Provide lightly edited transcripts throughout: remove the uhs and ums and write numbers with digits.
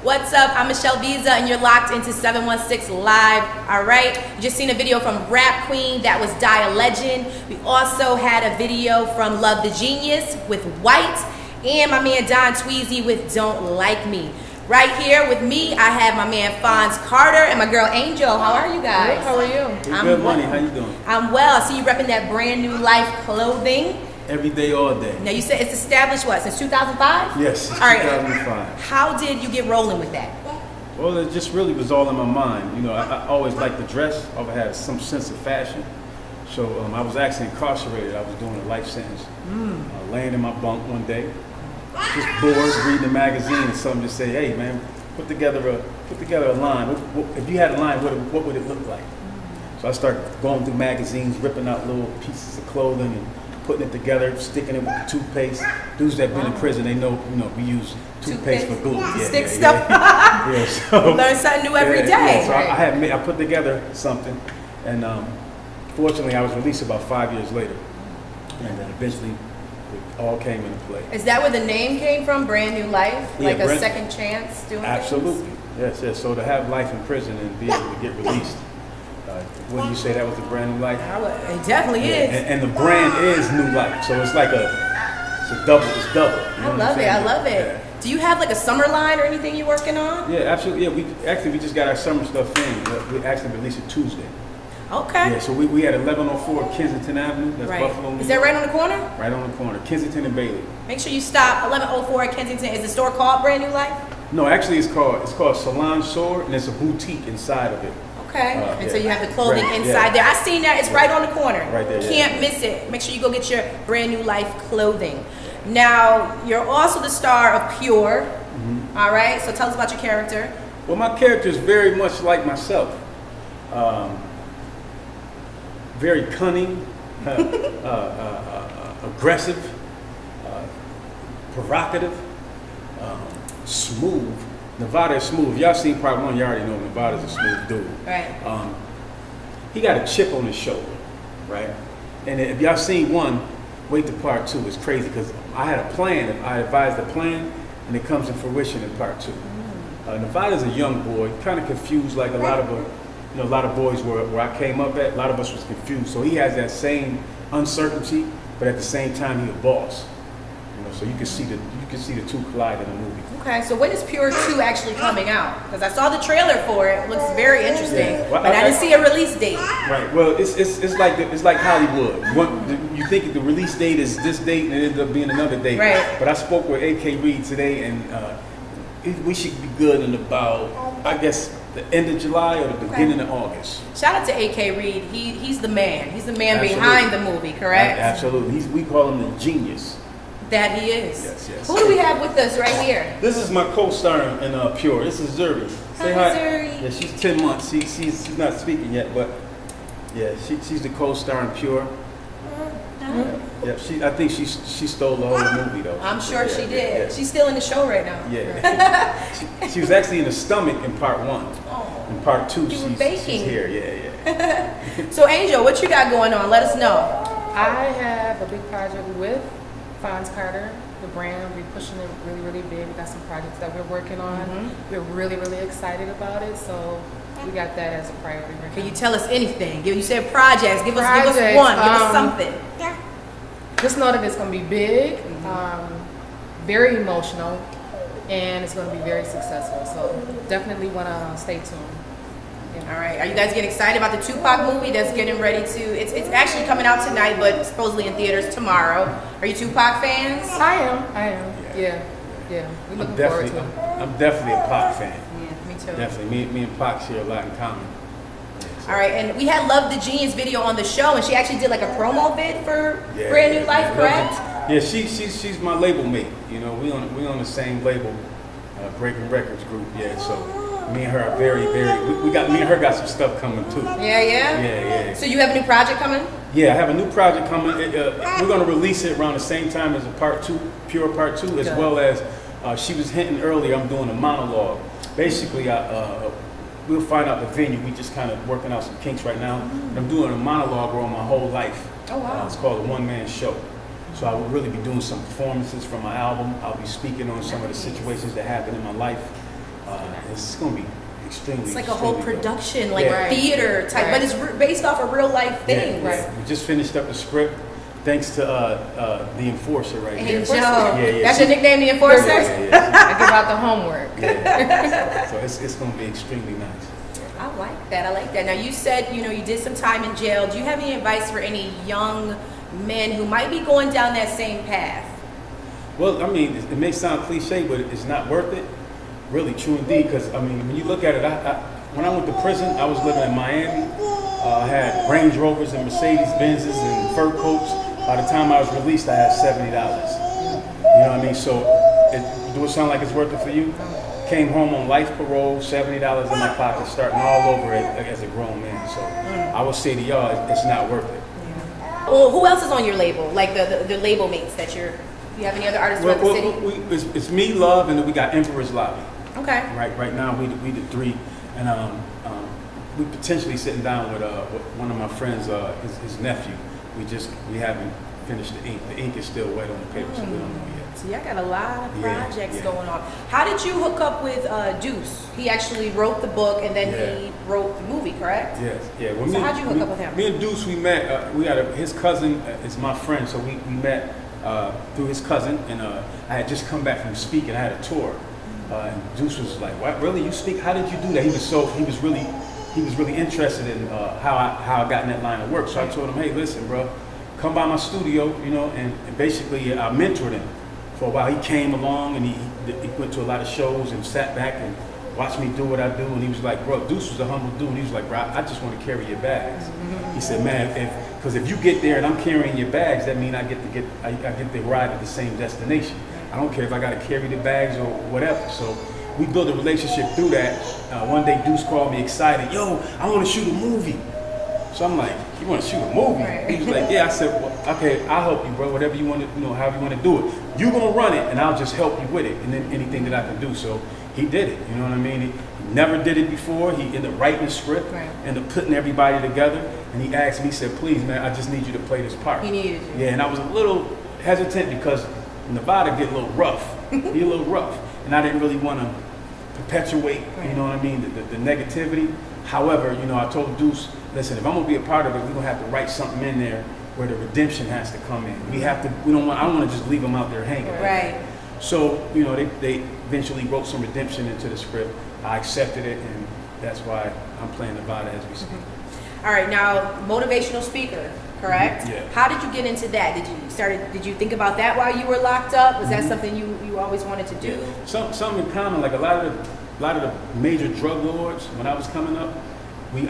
What's up? I'm Michelle Visa, and you're locked into 716 Live. All right. You just seen a video from Rap Queen that was Die a Legend. We also had a video from Love the Genius with White, and my man Don Tweezy with Don't Like Me. Right here with me, I have my man Fonz Carter and my girl Angel. How are you guys? Good. How are you? I'm good, Money. How you doing? I'm well. I see you repping that Brand New Life clothing. Every day, all day. Now you said it's established what, since 2005? Yes, since all right. 2005. How did you get rolling with that? Well, it just really was all in my mind. You know, I always liked to dress. I always had some sense of fashion. So I was actually incarcerated. I was doing a life sentence. Laying in my bunk one day, just bored, reading a magazine, and someone just say, "Hey, man, put together a line. If you had a line, what would it look like?" So I started going through magazines, ripping out little pieces of clothing and putting it together, sticking it with the toothpaste. Dudes that been in prison, they know, we use toothpaste for glue. Stick stuff. Yeah, so learn something new every day. Yeah, so I put together something, and fortunately, I was released about 5 years later, and then eventually it all came into play. Is that where the name came from? Brand New Life, Yeah, like a second chance doing Absolutely, things? yes. So to have life in prison and be able to get released. Wouldn't you say that was a brand new life? It definitely is. And the brand is new life, so it's like it's double. You know I love it. Yeah. Do you have like a summer line or anything you're working on? Yeah, absolutely. Yeah, we just got our summer stuff in. We actually released it Tuesday. Okay. Yeah, so we had 1104 Kensington Avenue. That's Buffalo. Is that right on the corner? Right on the corner, Kensington and Bailey. Make sure you stop 1104 at Kensington. Is the store called Brand New Life? No, actually it's called Salon Sword, and it's a boutique inside of it. Okay, and so you have the clothing inside there. I seen that. It's right on the corner. Right there. Can't miss it. Make sure you go get your Brand New Life clothing. Now, you're also the star of Pure. All right, so tell us about your character. Well, my character is very much like myself. Very cunning, aggressive, provocative, smooth. Nevada is smooth. If y'all seen part one, you already know Nevada's a smooth dude. Right. He got a chip on his shoulder, right? And if y'all seen one, wait to part two. It's crazy because I had a plan. I advised a plan, and it comes to fruition in part two. Nevada's a young boy, kind of confused, like a lot of boys where I came up at. A lot of us was confused. So he has that same uncertainty, but at the same time, he's a boss. So you can see the two collide in the movie. Okay, so when is Pure 2 actually coming out? Because I saw the trailer for it. It looks very interesting, well, but I didn't see a release date. Right. Well, it's like Hollywood. You think the release date is this date, and it ends up being another date. Right. But I spoke with A.K. Reed today, and we should be good in about, I guess, the end of July or the beginning of August. Shout out to A.K. Reed. He's the man. He's the man Absolutely. behind the movie, correct? Absolutely. We call him the genius. That he is. Yes. Who do we have with us right here? This is my co-star in Pure. This is Zuri. Say hi. Zuri. Yeah, she's 10 months. She's not speaking yet, but yeah, she's the co-star in Pure. Yeah, I think she stole the whole movie though. I'm sure she did. Yeah. She's still in the show right now. Yeah. she was actually in the stomach in part one. Oh. In part two, she's here. Yeah. So Angel, what you got going on? Let us know. I have a big project with Fonz Carter, the brand. We're pushing it really, really big. We got some projects that we're working on. We're really, really excited about it. So we got that as a priority right now. Can you tell us anything? You said projects. Give us one. Give us something. Just know that it's going to be big, very emotional, and it's going to be very successful. So definitely want to stay tuned. All right. Are you guys getting excited about the Tupac movie that's getting ready to? It's actually coming out tonight, but supposedly in theaters tomorrow. Are you Tupac fans? I am. Yeah. We're looking forward to it. I'm definitely a Pac fan. Yeah, me too. Definitely. Me and Pac share a lot in common. All right, and we had Love the Genius video on the show, and she actually did like a promo vid for Brand New Life, correct? Yeah, she's my label mate. We on the same label, Breaking Records group. Yeah, so me and her are very. Me and her got some stuff coming too. Yeah. So you have a new project coming? Yeah, I have a new project coming. We're gonna release it around the same time as a part two, Pure Part 2, as well as she was hinting earlier. I'm doing a monologue. Basically, we'll find out the venue. We just kind of working out some kinks right now. I'm doing a monologue on my whole life. Oh wow! It's called a one-man show. So I will really be doing some performances from my album. I'll be speaking on some of the situations that happened in my life. It's going to be extremely. It's like a whole extremely good. production, like Yeah. theater type, but it's based off of real life things. Yeah, right. We just finished up the script. Thanks to the enforcer right here. Angel. Yeah. That's your nickname, the enforcer? Yeah. I give out the homework. Yeah. So it's going to be extremely nice. I like that. Now you said, you did some time in jail. Do you have any advice for any young men who might be going down that same path? Well, I mean, it may sound cliche, but it's not worth it. Really, true indeed. Because I mean, when you look at it, when I went to prison, I was living in Miami. I had Range Rovers and Mercedes Benzes and fur coats. By the time I was released, I had $70. You know what I mean? So, do it sound like it's worth it for you? Came home on life parole, $70 in my pocket, starting all over as a grown man. So, I would say to y'all, it's not worth it. Well, who else is on your label? Like the label mates that you have any other artists throughout the city? It's me, Love, and then we got Emperor's Lobby. Okay. Right now we the three, and we potentially sitting down with one of my friends, his nephew. We haven't finished the ink. The ink is still wet on the paper, so we don't know yet. So y'all got a lot of projects Yeah. going on. How did you hook up with Deuce? He actually wrote the book and then he wrote the movie, correct? Yes, yeah. Well, So how'd you hook up with him? Me and Deuce, we met. We had his cousin is my friend, so we met through his cousin, and I had just come back from speaking. I had a tour, and Deuce was like, "What? Really? You speak? How did you do that?" He was really interested in how I got in that line of work. So I told him, "Hey, listen, bro, come by my studio, and basically I mentored him for a while. He came along and he went to a lot of shows and sat back and watched me do what I do. And he was like, bro, Deuce was a humble dude. And he was like, bro, I just want to carry your bags. He said, man, because if you get there and I'm carrying your bags, that means I get to ride to the same destination. I don't care if I got to carry the bags or whatever. So we built a relationship through that. One day Deuce called me excited, yo, I want to shoot a movie. So I'm like, you want to shoot a movie? Right. He was like, yeah. I said, well, okay, I'll help you, bro. Whatever you want to, however you want to do it. You're going to run it, and I'll just help you with it, and then anything that I can do. So he did it, you know what I mean? He never did it before. He ended up writing the script, ended up putting everybody together, and he asked me, he said, please, man, I just need you to play this part. He needed you. Yeah, and I was a little hesitant because Nevada get a little rough. Be a little rough. And I didn't really want to perpetuate, you know what I mean, the negativity. However, I told Deuce, listen, if I'm gonna be a part of it, we're gonna have to write something in there where the redemption has to come in. I don't want to just leave them out there hanging. Right. So, they eventually wrote some redemption into the script. I accepted it, and that's why I'm playing Nevada as we speak. All right, now motivational speaker, correct? Yeah. How did you get into that? Did you think about that while you were locked up? Was that something you always wanted to do? Something in common, like a lot of the major drug lords, when I was coming up, we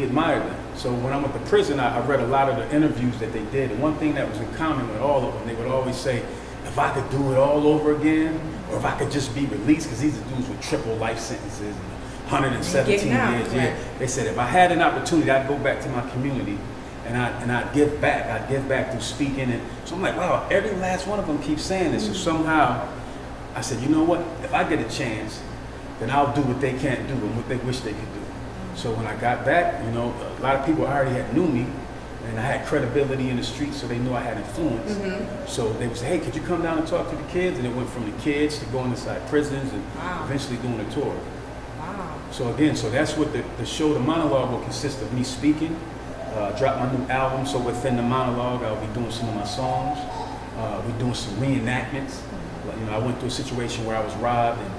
admired them. So when I went to prison, I read a lot of the interviews that they did. And one thing that was in common with all of them, they would always say, if I could do it all over again, or if I could just be released, because these are dudes with triple life sentences and 117 years. Yeah. They said, if I had an opportunity, I'd go back to my community and I'd give back. I'd give back through speaking. And so I'm like, wow, every last one of them keeps saying this. So somehow I said, you know what? If I get a chance, then I'll do what they can't do and what they wish they could do. So when I got back, a lot of people already knew me, and I had credibility in the streets, so they knew I had influence. So they would say, hey, could you come down and talk to the kids? And it went from the kids to going inside prisons and eventually doing a tour. Wow. So again, that's what the show, the monologue, will consist of me speaking. Drop my new album, so within the monologue, I'll be doing some of my songs. We're doing some reenactments. I went through a situation where I was robbed and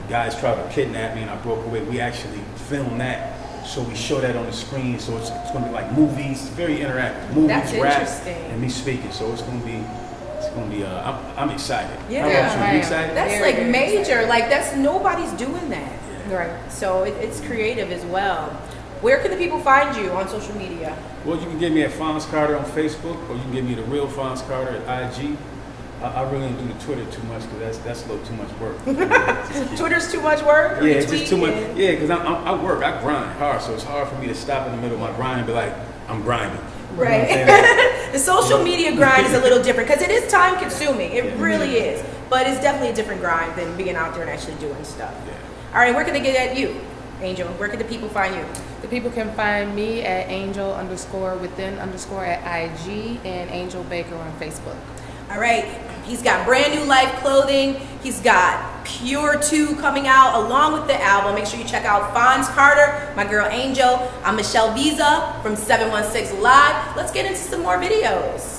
guys tried to kidnap me and I broke away. We actually filmed that, so we show that on the screen. So it's going to be like movies. It's very interactive. Movies, That's rap, interesting. and me speaking. So it's going to be. I'm excited. Yeah, How about you? I You am. excited? That's Very, like very major. Like nobody's doing that. Right. So it's creative as well. Where can the people find you on social media? Well, you can get me at Fonz Carter on Facebook, or you can get me the real Fonz Carter at IG. I really don't do the Twitter too much because that's a little too much work. Twitter's too much work? Yeah, it's just too much. Yeah, because I work, I grind hard, so it's hard for me to stop in the middle of my grind and be like, I'm grinding. Right. You know what I'm saying? The social media grind is a little different because it is time consuming. It really is. But it's definitely a different grind than being out there and actually doing stuff. Yeah. All right, where can they get at you, Angel? Where can the people find you? The people can find me at Angel_within_ at IG and Angel Baker on Facebook. All right. He's got Brand New Life clothing. He's got Pure 2 coming out along with the album. Make sure you check out Fonz Carter, my girl Angel. I'm Michelle Visa from 716 Live. Let's get into some more videos.